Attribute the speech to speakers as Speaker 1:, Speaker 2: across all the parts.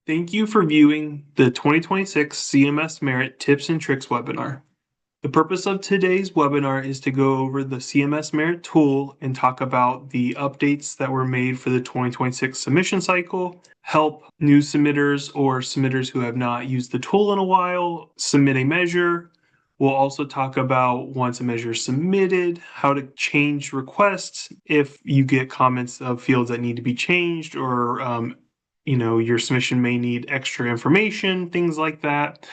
Speaker 1: Thank you for viewing the 2026 CMS Merit Tips and Tricks webinar. The purpose of today's webinar is to go over the CMS Merit tool and talk about the updates that were made for the 2026 submission cycle, help new submitters or submitters who have not used the tool in a while submit a measure. We'll also talk about once a measure is submitted, how to change requests if you get comments of fields that need to be changed or your submission may need extra information, things like that.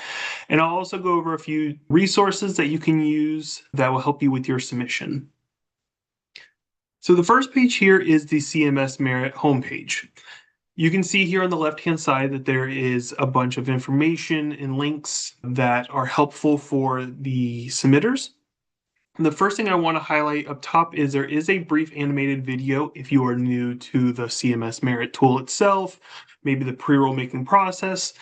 Speaker 1: And I'll also go over a few resources that you can use that will help you with your submission. So the first page here is the CMS Merit homepage. You can see here on the left-hand side that there is a bunch of information and links that are helpful for the submitters. The first thing I want to highlight up top is there is a brief animated video if you are new to the CMS Merit tool itself, maybe the pre-roll making process.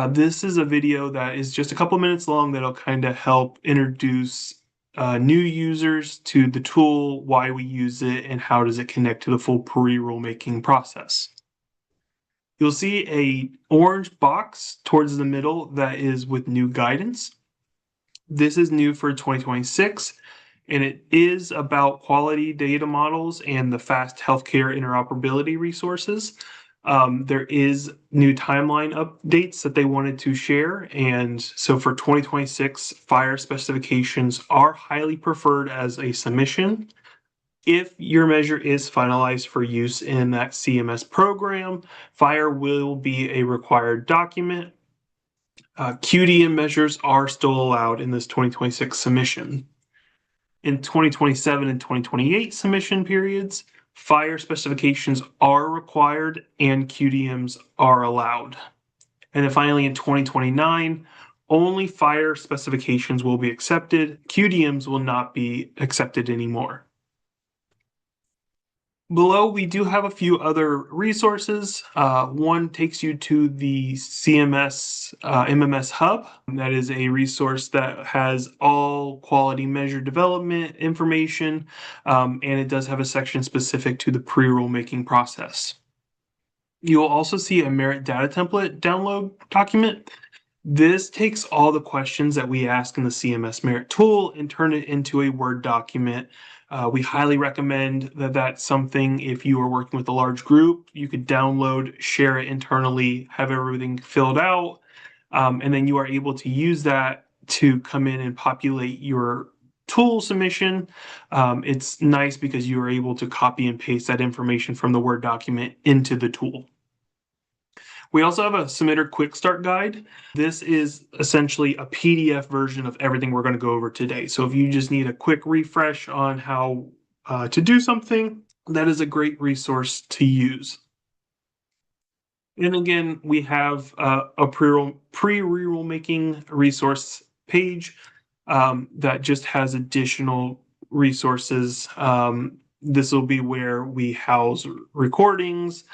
Speaker 1: This is a video that is just a couple minutes long that'll kind of help introduce new users to the tool, why we use it, and how does it connect to the full pre-roll making process. You'll see an orange box towards the middle that is with new guidance. This is new for 2026. And it is about quality data models and the fast healthcare interoperability resources. There is new timeline updates that they wanted to share. And so for 2026, FHIR specifications are highly preferred as a submission. If your measure is finalized for use in that CMS program, FHIR will be a required document. QDM measures are still allowed in this 2026 submission. In 2027 and 2028 submission periods, FHIR specifications are required and QDMs are allowed. And then finally in 2029, only FHIR specifications will be accepted. QDMs will not be accepted anymore. Below, we do have a few other resources. One takes you to the CMS MMS Hub. That is a resource that has all quality measure development information, and it does have a section specific to the pre-roll making process. You'll also see a Merit data template download document. This takes all the questions that we ask in the CMS Merit tool and turn it into a Word document. We highly recommend that that's something, if you are working with a large group, you could download, share it internally, have everything filled out, and then you are able to use that to come in and populate your tool submission. It's nice because you are able to copy and paste that information from the Word document into the tool. We also have a submitter quick start guide. This is essentially a PDF version of everything we're going to go over today. So if you just need a quick refresh on how to do something, that is a great resource to use. And again, we have a pre-roll making resource page that just has additional resources. This will be where we house recordings,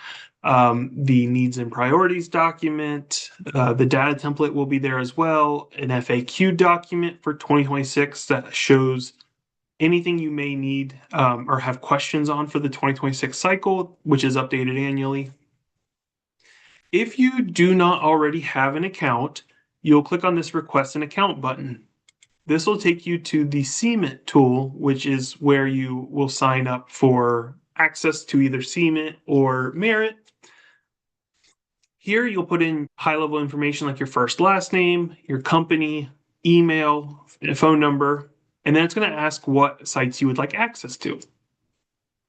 Speaker 1: the needs and priorities document, the data template will be there as well, an FAQ document for 2026 that shows anything you may need or have questions on for the 2026 cycle, which is updated annually. If you do not already have an account, you'll click on this Request an Account button. This will take you to the CMIT tool, which is where you will sign up for access to either CMIT or Merit. Here you'll put in high-level information like your first, last name, your company, email, phone number, and then it's going to ask what sites you would like access to.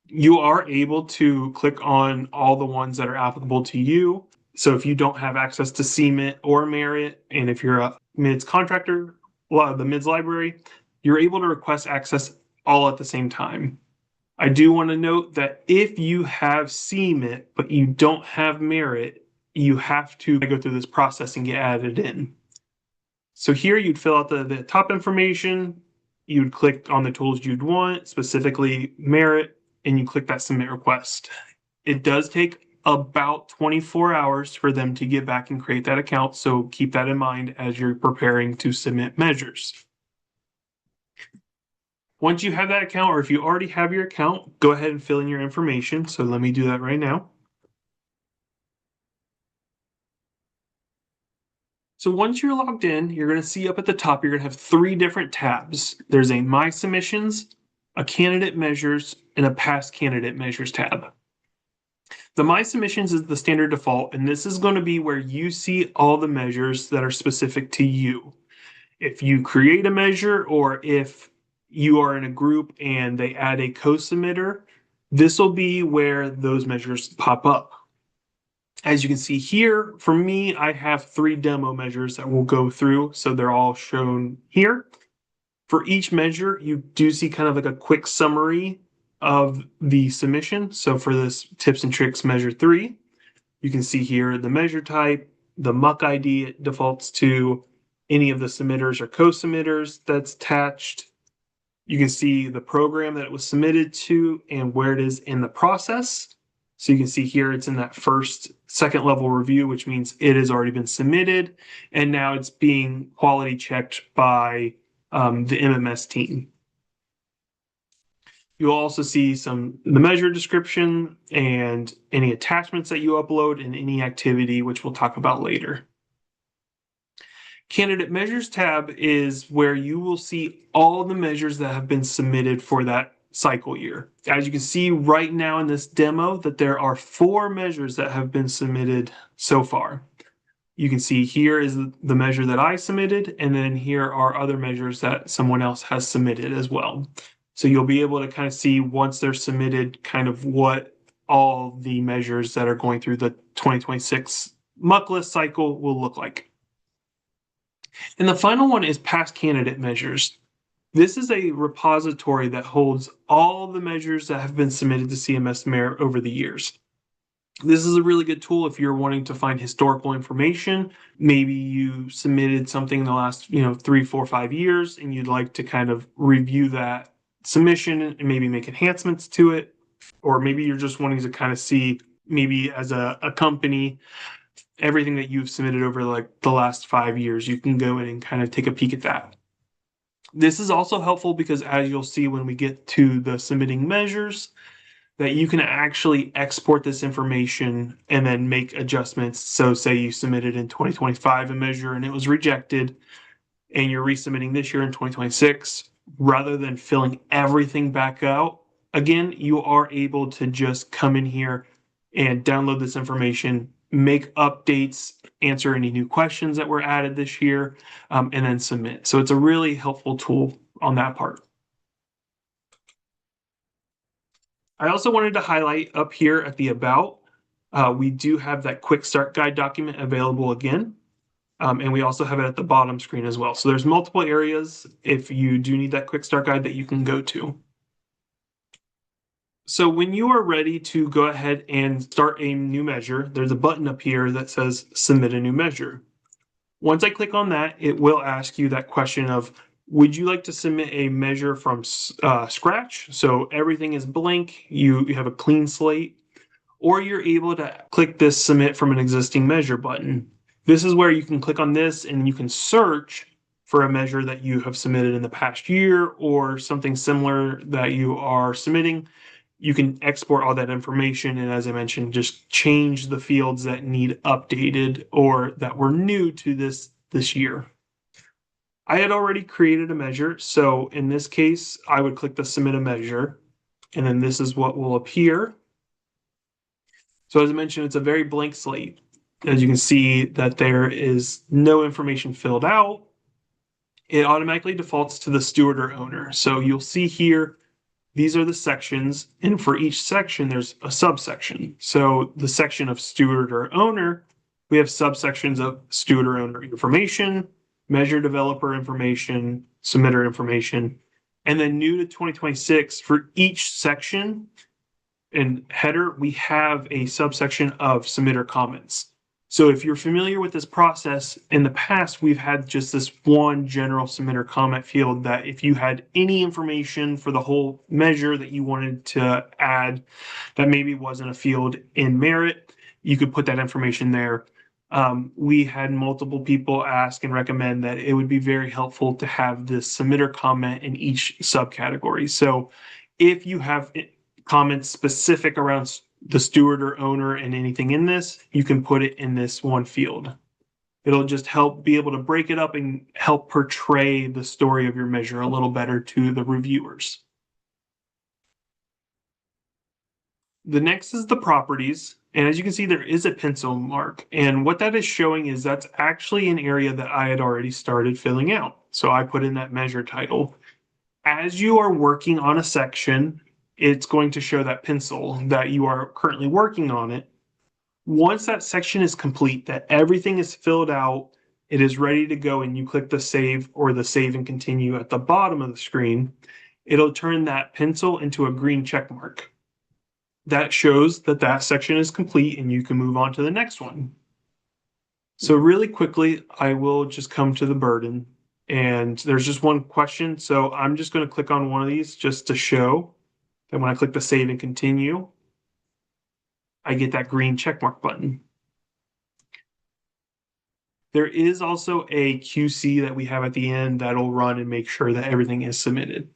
Speaker 1: You are able to click on all the ones that are applicable to you. So if you don't have access to CMIT or Merit, and if you're a MIDS contractor, the MIDS library, you're able to request access all at the same time. I do want to note that if you have CMIT, but you don't have Merit, you have to go through this process and get added in. So here you'd fill out the top information, you'd click on the tools you'd want, specifically Merit, and you click that submit request. It does take about 24 hours for them to get back and create that account, so keep that in mind as you're preparing to submit measures. Once you have that account, or if you already have your account, go ahead and fill in your information. So let me do that right now. So once you're logged in, you're going to see up at the top, you're going to have three different tabs. There's a My Submissions, a Candidate Measures, and a Past Candidate Measures tab. The My Submissions is the standard default, and this is going to be where you see all the measures that are specific to you. If you create a measure or if you are in a group and they add a co-submitter, this will be where those measures pop up. As you can see here, for me, I have three demo measures that we'll go through, so they're all shown here. For each measure, you do see kind of like a quick summary of the submission. So for this tips and tricks measure 3, you can see here the measure type, the MUC ID it defaults to, any of the submitters or co-submitters that's attached. You can see the program that it was submitted to and where it is in the process. So you can see here it's in that second level review, which means it has already been submitted, and now it's being quality checked by the MMS team. You'll also see the measure description and any attachments that you upload and any activity, which we'll talk about later. Candidate Measures tab is where you will see all the measures that have been submitted for that cycle year. As you can see right now in this demo that there are 4 measures that have been submitted so far. You can see here is the measure that I submitted, and then here are other measures that someone else has submitted as well. So you'll be able to kind of see once they're submitted kind of what all the measures that are going through the 2026 MUC list cycle will look like. And the final one is Past Candidate Measures. This is a repository that holds all the measures that have been submitted to CMS MERIT over the years. This is a really good tool if you're wanting to find historical information. Maybe you submitted something in the last 3, 4, 5 years, and you'd like to kind of review that submission and maybe make enhancements to it. Or maybe you're just wanting to kind of see, maybe as a company, everything that you've submitted over like the last 5 years. You can go in and kind of take a peek at that. This is also helpful because, as you'll see when we get to the submitting measures, that you can actually export this information and then make adjustments. So say you submitted in 2025 a measure and it was rejected, and you're resubmitting this year in 2026, rather than filling everything back out again, you are able to just come in here and download this information, make updates, answer any new questions that were added this year, and then submit. So it's a really helpful tool on that part. I also wanted to highlight up here at the About, we do have that quick start guide document available again. And we also have it at the bottom screen as well. So there's multiple areas if you do need that quick start guide that you can go to. So when you are ready to go ahead and start a new measure, there's a button up here that says submit a new measure. Once I click on that, it will ask you that question of, would you like to submit a measure from scratch? So everything is blank, you have a clean slate, or you're able to click this submit from an existing measure button. This is where you can click on this and you can search for a measure that you have submitted in the past year or something similar that you are submitting. You can export all that information, and as I mentioned, just change the fields that need updated or that were new to this year. I had already created a measure, so in this case, I would click the submit a measure, and then this is what will appear. So as I mentioned, it's a very blank slate. As you can see that there is no information filled out. It automatically defaults to the steward or owner. So you'll see here, these are the sections, and for each section, there's a subsection. So the section of steward or owner, we have subsections of steward or owner information, measure developer information, submitter information, and then new to 2026, for each section and header, we have a subsection of submitter comments. So if you're familiar with this process, in the past, we've had just this one general submitter comment field that if you had any information for the whole measure that you wanted to add that maybe wasn't a field in Merit, you could put that information there. We had multiple people ask and recommend that it would be very helpful to have this submitter comment in each subcategory. So if you have comments specific around the steward or owner and anything in this, you can put it in this one field. It'll just help be able to break it up and help portray the story of your measure a little better to the reviewers. The next is the properties. And as you can see, there is a pencil mark. And what that is showing is that's actually an area that I had already started filling out. So I put in that measure title. As you are working on a section, it's going to show that pencil that you are currently working on it. Once that section is complete, that everything is filled out, it is ready to go, and you click the save or the save and continue at the bottom of the screen, it'll turn that pencil into a green check mark. That shows that that section is complete and you can move on to the next one. So really quickly, I will just come to the burden, and there's just one question. So I'm just going to click on one of these just to show that when I click the save and continue, I get that green checkmark button. There is also a QC that we have at the end that'll run and make sure that everything is submitted.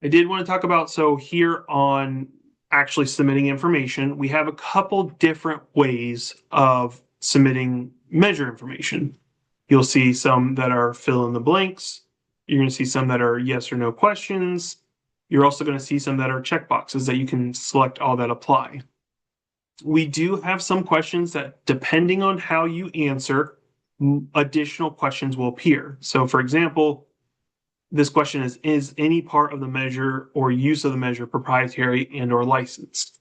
Speaker 1: I did want to talk about, so here on actually submitting information, we have a couple different ways of submitting measure information. You'll see some that are fill in the blanks. You're going to see some that are yes or no questions. You're also going to see some that are checkboxes that you can select all that apply. We do have some questions that, depending on how you answer, additional questions will appear. So for example, this question is any part of the measure or use of the measure proprietary and or licensed?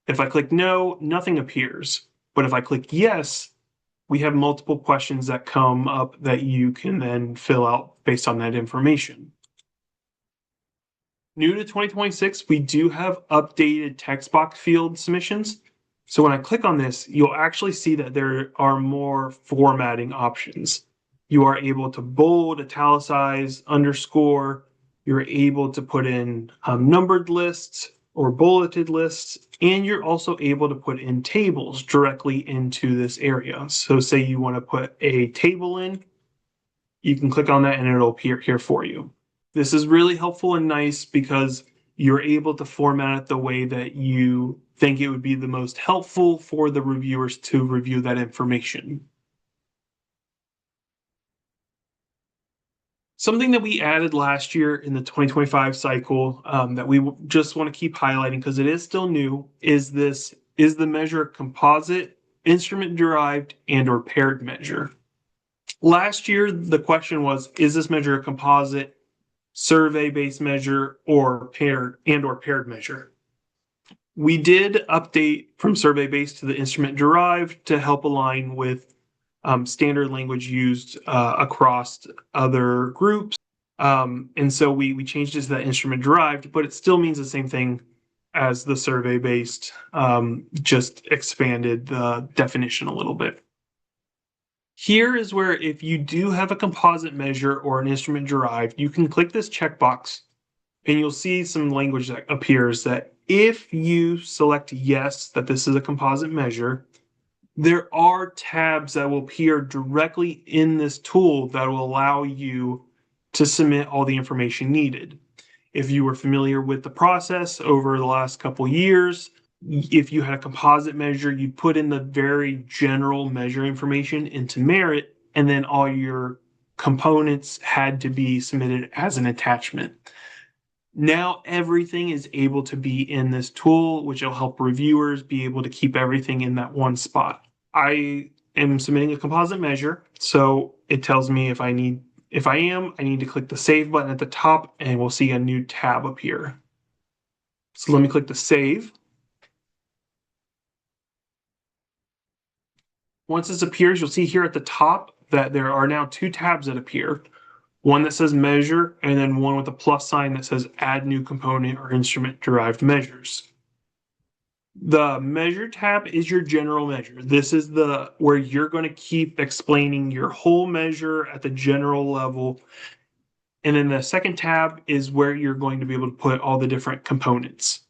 Speaker 1: If I click no, nothing appears. But if I click yes, we have multiple questions that come up that you can then fill out based on that information. New to 2026, we do have updated text box field submissions. So when I click on this, you'll actually see that there are more formatting options. You are able to bold, italicize, underscore. You're able to put in numbered lists or bulleted lists, and you're also able to put in tables directly into this area. So say you want to put a table in, you can click on that and it'll appear here for you. This is really helpful and nice because you're able to format it the way that you think it would be the most helpful for the reviewers to review that information. Something that we added last year in the 2025 cycle that we just want to keep highlighting because it is still new is the measure composite, instrument derived, and or paired measure. Last year, the question was, is this measure a composite, survey-based measure, or paired measure? We did update from survey-based to the instrument derived to help align with standard language used across other groups. And so we changed it to that instrument derived, but it still means the same thing as the survey-based, just expanded the definition a little bit. Here is where if you do have a composite measure or an instrument derived, you can click this checkbox and you'll see some language that appears that if you select yes, that this is a composite measure, there are tabs that will appear directly in this tool that will allow you to submit all the information needed. If you were familiar with the process over the last couple years, if you had a composite measure, you put in the very general measure information into Merit, and then all your components had to be submitted as an attachment. Now everything is able to be in this tool, which will help reviewers be able to keep everything in that one spot. I am submitting a composite measure, so it tells me I need to click the save button at the top and we'll see a new tab appear. So let me click the save. Once this appears, you'll see here at the top that there are now two tabs that appear. One that says measure, and then one with a plus sign that says add new component or instrument derived measures. The measure tab is your general measure. This is where you're going to keep explaining your whole measure at the general level. And then the second tab is where you're going to be able to put all the different components.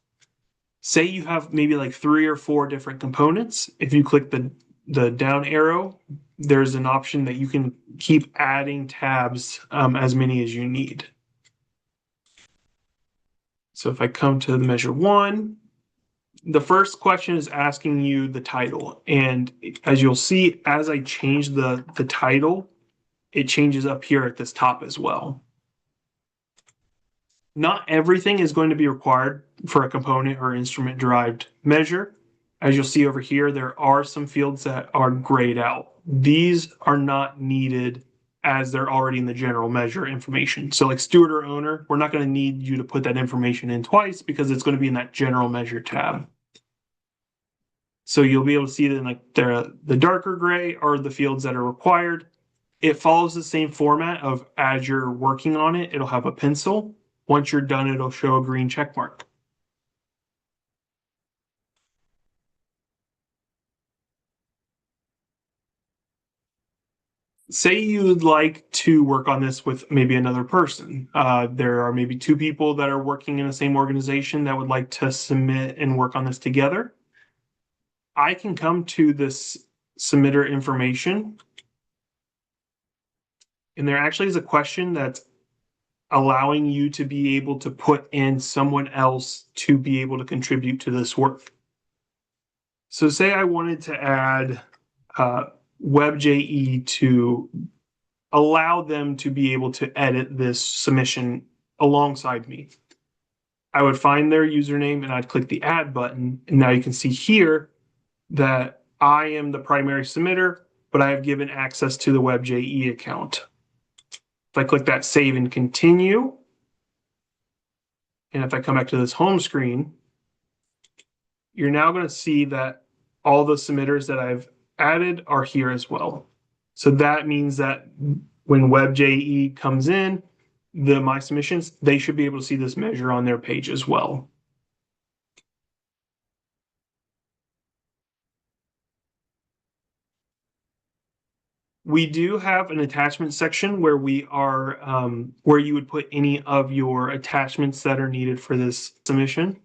Speaker 1: Say you have maybe like 3 or 4 different components. If you click the down arrow, there's an option that you can keep adding tabs as many as you need. So if I come to the measure 1, The first question is asking you the title. And as you'll see, as I change the title, it changes up here at this top as well. Not everything is going to be required for a component or instrument derived measure. As you'll see over here, there are some fields that are grayed out. These are not needed as they're already in the general measure information. So like steward or owner, we're not going to need you to put that information in twice because it's going to be in that general measure tab. So you'll be able to see that in like the darker gray are the fields that are required. It follows the same format of as you're working on it, it'll have a pencil. Once you're done, it'll show a green check mark. Say you'd like to work on this with maybe another person. There are maybe two people that are working in the same organization that would like to submit and work on this together. I can come to this submitter information, and there actually is a question that's allowing you to be able to put in someone else to be able to contribute to this work. So say I wanted to add WebJE to allow them to be able to edit this submission alongside me. I would find their username and I'd click the add button. And now you can see here that I am the primary submitter, but I have given access to the WebJE account. If I click that save and continue, and if I come back to this home screen, you're now going to see that all the submitters that I've added are here as well. So that means that when WebJE comes in, the My Submissions, they should be able to see this measure on their page as well. We do have an attachment section where we are where you would put any of your attachments that are needed for this submission.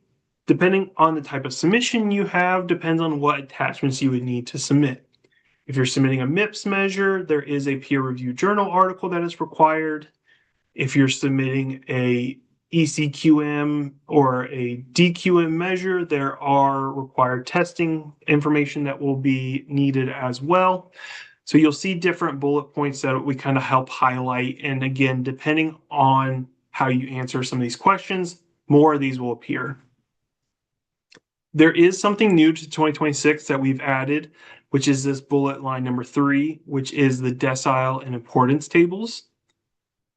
Speaker 1: Depending on the type of submission you have, depends on what attachments you would need to submit. If you're submitting a MIPS measure, there is a peer-reviewed journal article that is required. If you're submitting a ECQM or a DQM measure, there are required testing information that will be needed as well. So you'll see different bullet points that we kind of help highlight. And again, depending on how you answer some of these questions, more of these will appear. There is something new to 2026 that we've added, which is this bullet line number 3, which is the decile and importance tables.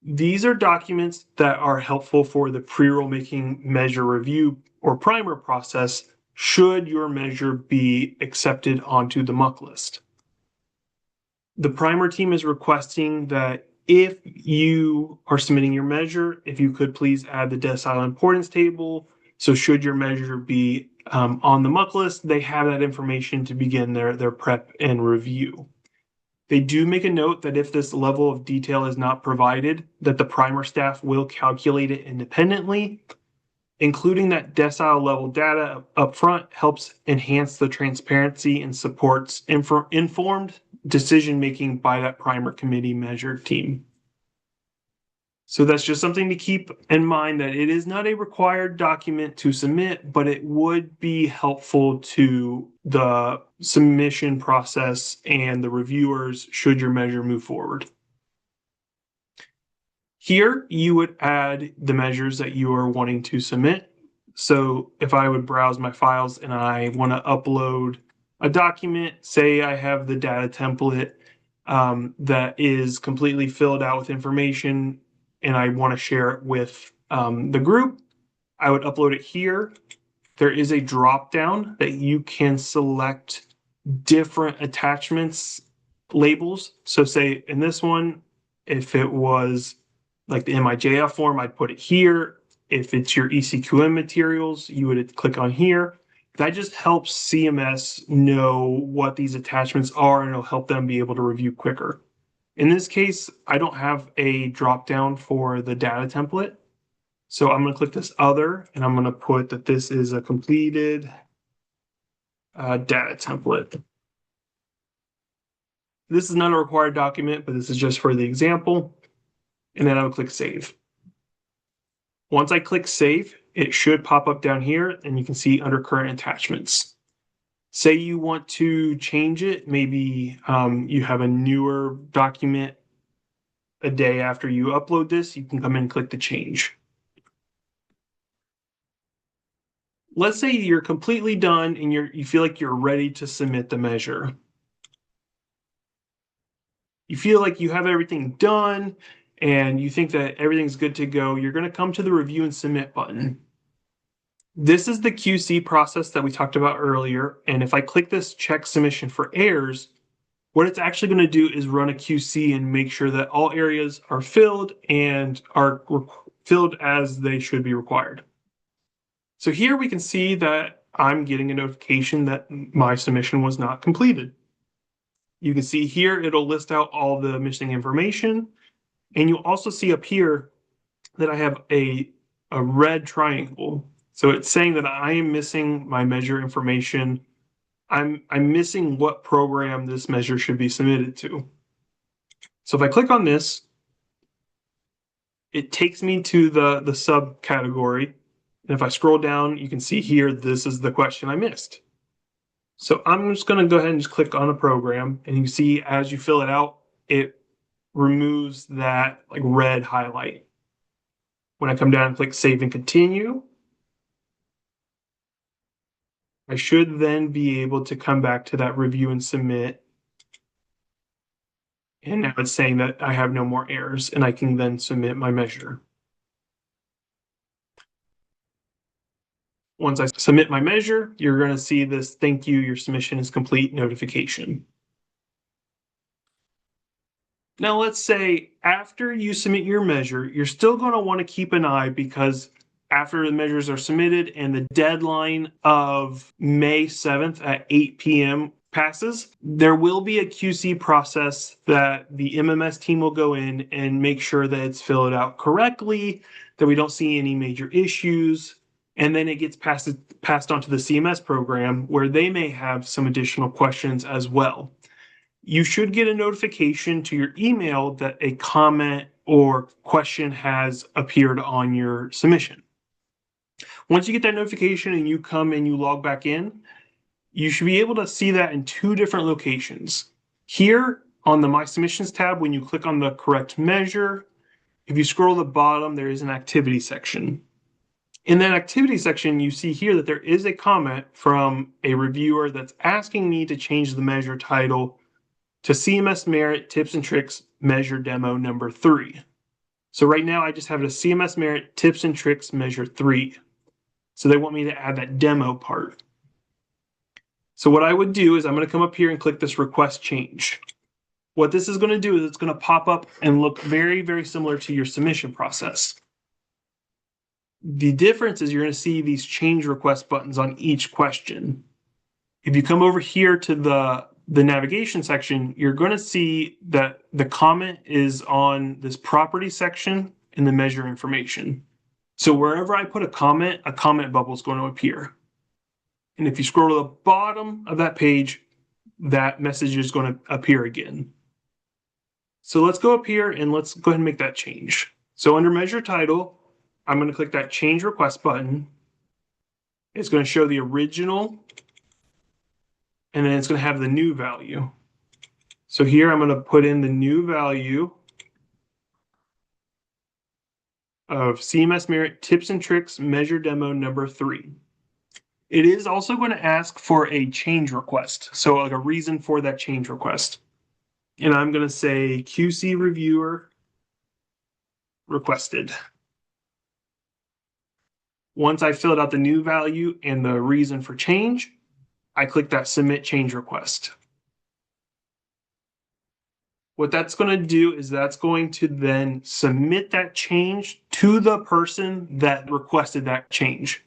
Speaker 1: These are documents that are helpful for the pre-roll making measure review or primer process should your measure be accepted onto the MUC list. The primer team is requesting that if you are submitting your measure, if you could please add the decile importance table. So should your measure be on the MUC list, they have that information to begin their prep and review. They do make a note that if this level of detail is not provided, that the primer staff will calculate it independently. Including that decile level data up front helps enhance the transparency and supports informed decision making by that primer committee measure team. So that's just something to keep in mind, that it is not a required document to submit, but it would be helpful to the submission process and the reviewers should your measure move forward. Here, you would add the measures that you are wanting to submit. So if I would browse my files and I want to upload a document, say I have the data template that is completely filled out with information and I want to share it with the group, I would upload it here. There is a drop down that you can select different attachments labels. So say in this one, if it was like the MIJF form, I'd put it here. If it's your ECQM materials, you would click on here. That just helps CMS know what these attachments are, and it'll help them be able to review quicker. In this case, I don't have a drop down for the data template. So I'm going to click this other, and I'm going to put that this is a completed data template. This is not a required document, but this is just for the example. And then I would click save. Once I click save, it should pop up down here, and you can see under current attachments. Say you want to change it, maybe you have a newer document a day after you upload this, you can come in and click the change. Let's say you're completely done and you feel like you're ready to submit the measure. You feel like you have everything done and you think that everything's good to go. You're going to come to the review and submit button. This is the QC process that we talked about earlier. And if I click this check submission for errors, what it's actually going to do is run a QC and make sure that all areas are filled and are filled as they should be required. So here we can see that I'm getting a notification that my submission was not completed. You can see here it'll list out all the missing information, and you'll also see up here that I have a red triangle. So it's saying that I am missing my measure information. I'm missing what program this measure should be submitted to. So if I click on this, it takes me to the subcategory. And if I scroll down, you can see here, this is the question I missed. So I'm just going to go ahead and just click on a program, and you can see as you fill it out, it removes that like red highlight. When I come down and click save and continue, I should then be able to come back to that review and submit. And now it's saying that I have no more errors and I can then submit my measure. Once I submit my measure, you're going to see this thank you, your submission is complete notification. Now let's say after you submit your measure, you're still going to want to keep an eye, because after the measures are submitted and the deadline of May 7th at 8 p.m. passes, there will be a QC process that the MMS team will go in and make sure that it's filled out correctly, that we don't see any major issues, and then it gets passed on to the CMS program where they may have some additional questions as well. You should get a notification to your email that a comment or question has appeared on your submission. Once you get that notification and you come and you log back in, you should be able to see that in two different locations. Here on the My Submissions tab, when you click on the correct measure, if you scroll to the bottom, there is an activity section. In that activity section, you see here that there is a comment from a reviewer that's asking me to change the measure title to CMS Merit Tips and Tricks Measure Demo number 3. So right now I just have a CMS Merit Tips and Tricks Measure 3. So they want me to add that demo part. So what I would do is I'm going to come up here and click this request change. What this is going to do is it's going to pop up and look very, very similar to your submission process. The difference is you're going to see these change request buttons on each question. If you come over here to the navigation section, you're going to see that the comment is on this property section in the measure information. So wherever I put a comment bubble is going to appear. And if you scroll to the bottom of that page, that message is going to appear again. So let's go up here and let's go ahead and make that change. So under measure title, I'm going to click that change request button. It's going to show the original, and then it's going to have the new value. So here I'm going to put in the new value of CMS Merit Tips and Tricks Measure Demo number 3. It is also going to ask for a change request, so like a reason for that change request. And I'm going to say QC reviewer requested. Once I filled out the new value and the reason for change, I click that submit change request. What that's going to do is that's going to then submit that change to the person that requested that change.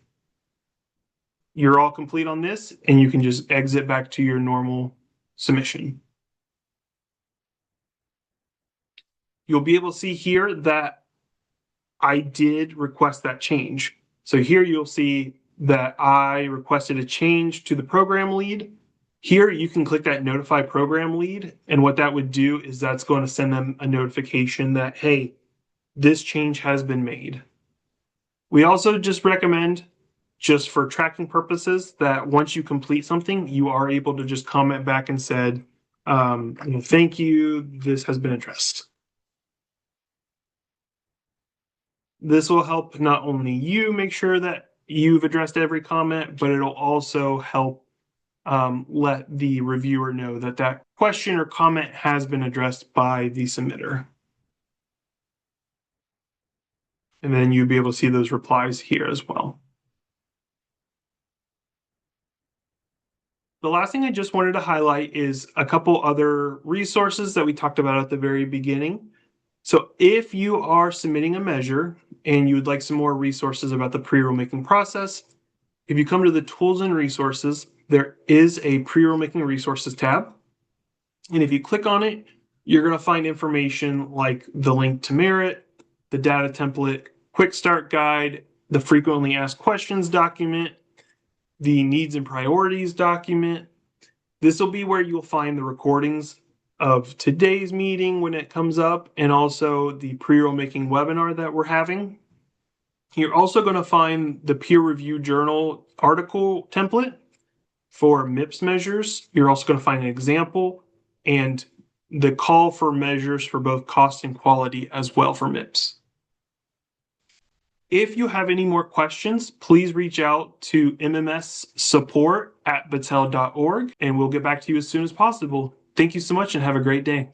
Speaker 1: You're all complete on this, and you can just exit back to your normal submission. You'll be able to see here that I did request that change. So here you'll see that I requested a change to the program lead. Here you can click that notify program lead, and what that would do is that's going to send them a notification that, hey, this change has been made. We also just recommend, just for tracking purposes, that once you complete something, you are able to just comment back and said, thank you, this has been addressed. This will help not only you make sure that you've addressed every comment, but it'll also help let the reviewer know that that question or comment has been addressed by the submitter. And then you'll be able to see those replies here as well. The last thing I just wanted to highlight is a couple other resources that we talked about at the very beginning. So if you are submitting a measure and you would like some more resources about the pre-rulemaking process, if you come to the tools and resources, there is a pre-rulemaking resources tab. And if you click on it, you're going to find information like the link to Merit, the data template, quick start guide, the frequently asked questions document, the needs and priorities document. This will be where you'll find the recordings of today's meeting when it comes up, and also the pre-rulemaking webinar that we're having. You're also going to find the peer review journal article template for MIPS measures. You're also going to find an example and the call for measures for both cost and quality as well for MIPS. If you have any more questions, please reach out to mmssupport@battelle.org, and we'll get back to you as soon as possible. Thank you so much and have a great day.